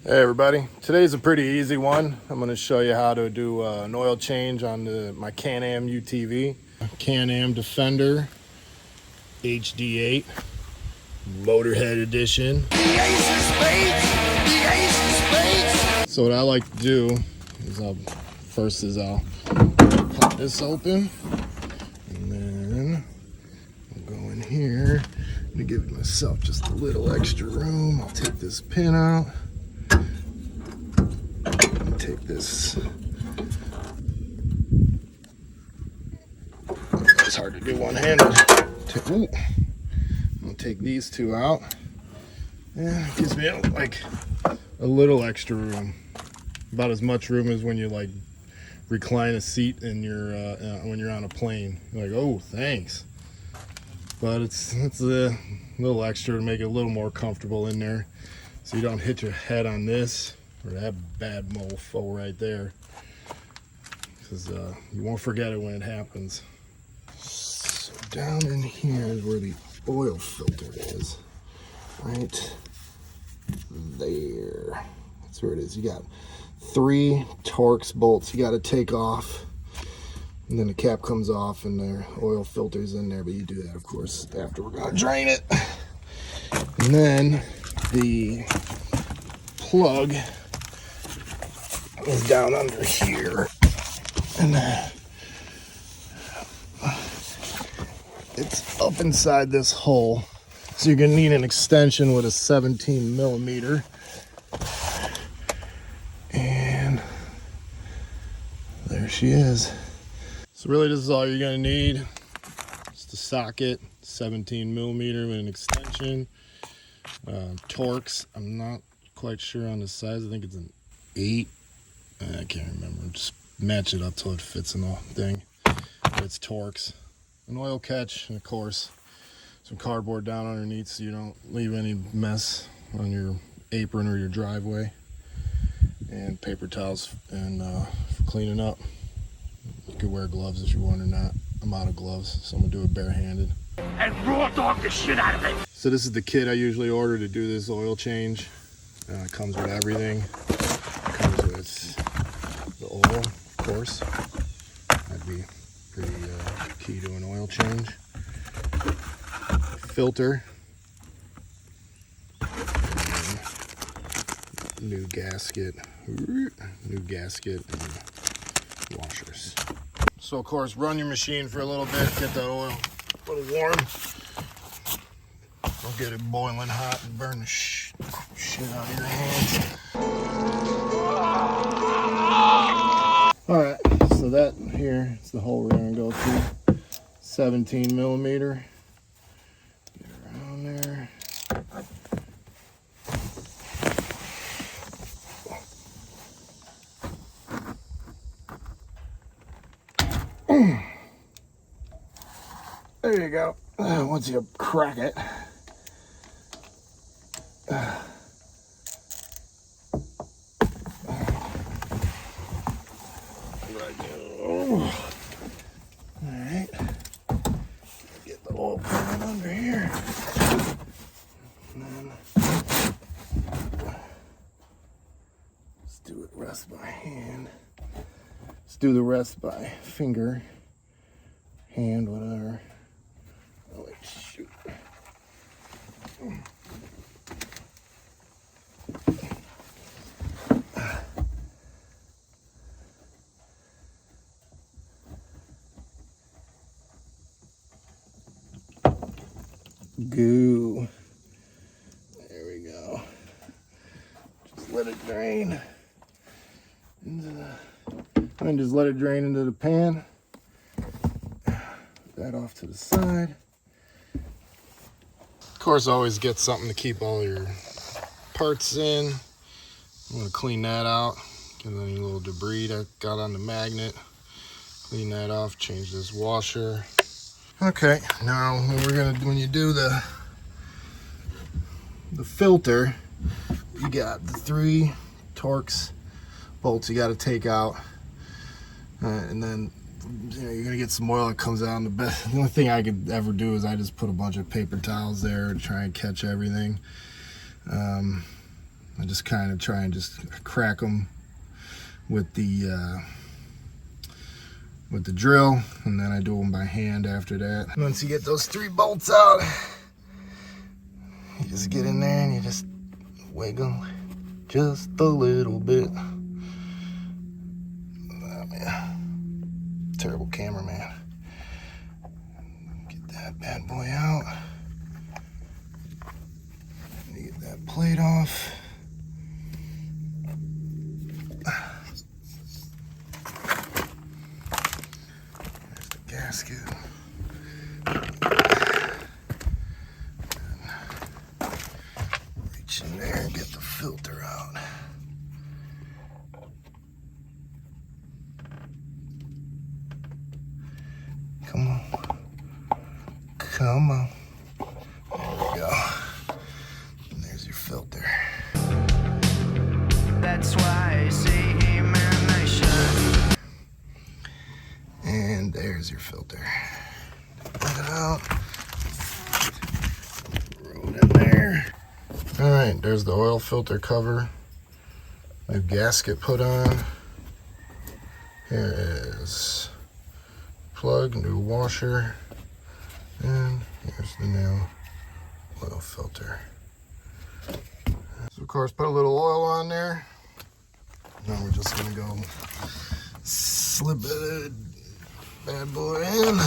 Hey everybody, today's a pretty easy one. I'm going to show you how to do an oil change on my Can-Am UTV. Can-Am Defender HD8 Motorhead Edition. The ace of spades! The ace of spades! So what I like to do is I'll pop this open, and then I'll go in here to give myself just a little extra room. I'll take this pin out. Take this. It's hard to do one-handed. I'll take these two out. Yeah, it gives me like a little extra room, about as much room as when you like recline a seat in your when you're on a plane. You're like, oh, thanks. But it's a little extra to make it a little more comfortable in there, so you don't hit your head on this or that bad mofo right there, because you won't forget it when it happens. So down in here is where the oil filter is, right there. That's where it is. You got 3 Torx bolts you got to take off, and then the cap comes off and the oil filter's in there, but you do that of course after we're going to drain it. And then the plug is down under here, and it's up inside this hole, so you're gonna need an extension with a 17 millimeter, and there she is. So really this is all you're gonna need. Just a socket, 17 millimeter with an extension, Torx. I'm not quite sure on the size. I think it's an 8. I can't remember. Just match it up till it fits in the thing. But it's Torx. An oil catch, and of course some cardboard down underneath so you don't leave any mess on your apron or your driveway. And paper towels and for cleaning up. You could wear gloves if you want or not. I'm out of gloves, so I'm gonna do it barehanded. And raw dog the shit out of it. So this is the kit I usually order to do this oil change. It comes with everything. It comes with the oil, of course. That'd be pretty key to an oil change. Filter. And new gasket. New gasket and washers. So of course, run your machine for a little bit, get that oil a little warm. Don't get it boiling hot and burn the shit out of your hands. Alright, so that here is the hole we're going to go through. 17 millimeter. Get around there. There you go. Once you crack it. Alright. Get the oil coming under here. And then let's do it rest by hand. Let's do the rest by finger, hand, whatever. Oh, wait, shoot. Goo. There we go. Just let it drain into the pan. That off to the side. Of course, always get something to keep all your parts in. I'm gonna clean that out. Get any little debris that got on the magnet. Clean that off. Change this washer. Okay, now when you do the filter, you got the 3 Torx bolts you got to take out, and then you're gonna get some oil that comes out. The only thing I could ever do is I just put a bunch of paper towels there to try and catch everything. I just kind of try and just crack them with the drill, and then I do them by hand after that. Once you get those 3 bolts out, you just get in there and you just wiggle just a little bit. Oh, man. Terrible cameraman. Get that bad boy out. Get that plate off. There's the gasket. Reach in there and get the filter out. Come on. Come on. There we go. And there's your filter. That's why I say amen, I should. And there's your filter. Let it out. Throw it in there. Alright, there's the oil filter cover. New gasket put on. Here is plug, new washer, and here's the new oil filter. So of course put a little oil on there. Now we're just gonna go slip it bad boy in.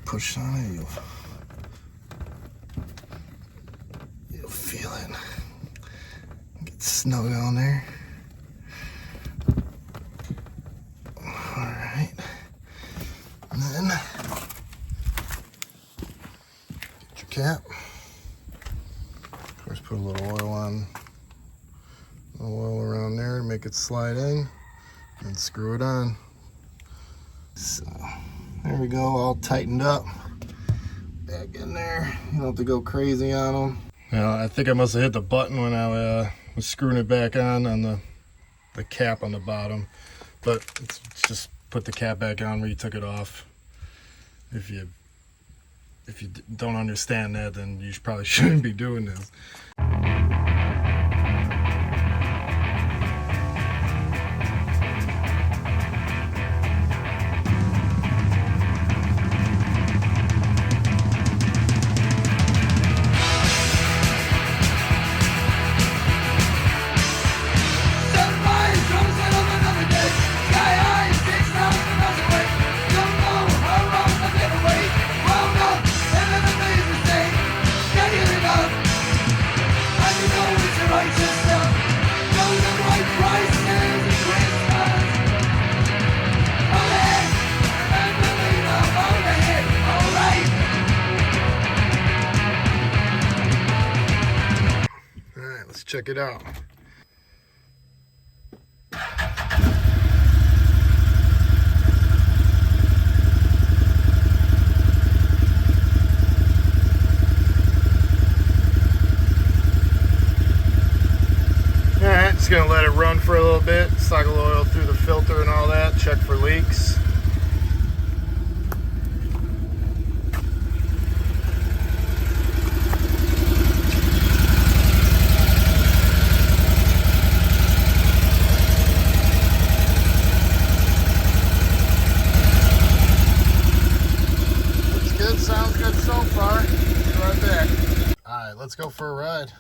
Push on it, you'll feel it. Get snug on there. Alright. And then get your cap. Of course, put a little oil on, oil around there to make it slide in, and screw it on. So there we go, all tightened up. Back in there. You don't have to go crazy on them. Now, I think I must have hit the button when I was screwing it back on the cap on the bottom. But it's just put the cap back on where you took it off. If you don't understand that, then you probably shouldn't be doing this. Check it out. Alright, just gonna let it run for a little bit, cycle oil through the filter and all that, check for leaks. Sounds good so far. Be right back. Alright, let's go for a ride.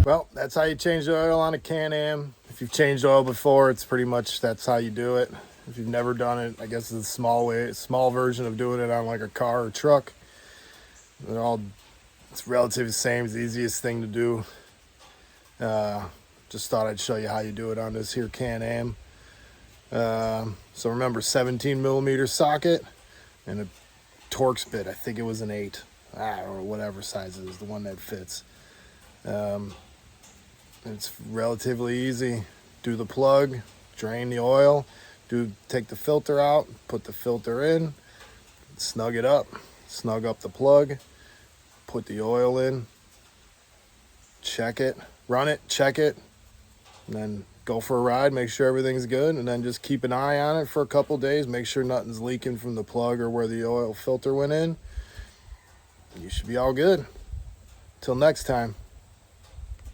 Well, that's how you change the oil on a Can-Am. If you've changed oil before, it's pretty much that's how you do it. If you've never done it, I guess it's a small version of doing it on like a car or truck. It's relatively the same. It's the easiest thing to do. Just thought I'd show you how you do it on this here Can-Am. So remember, 17 millimeter socket and a Torx bit. I think it was an 8. I don't know, whatever size it is, the one that fits. It's relatively easy. Do the plug, drain the oil, take the filter out, put the filter in, snug it up, snug up the plug, put the oil in, check it, run it, check it, and then go for a ride, make sure everything's good, and then just keep an eye on it for a couple days, make sure nothing's leaking from the plug or where the oil filter went in. You should be all good. Till next time.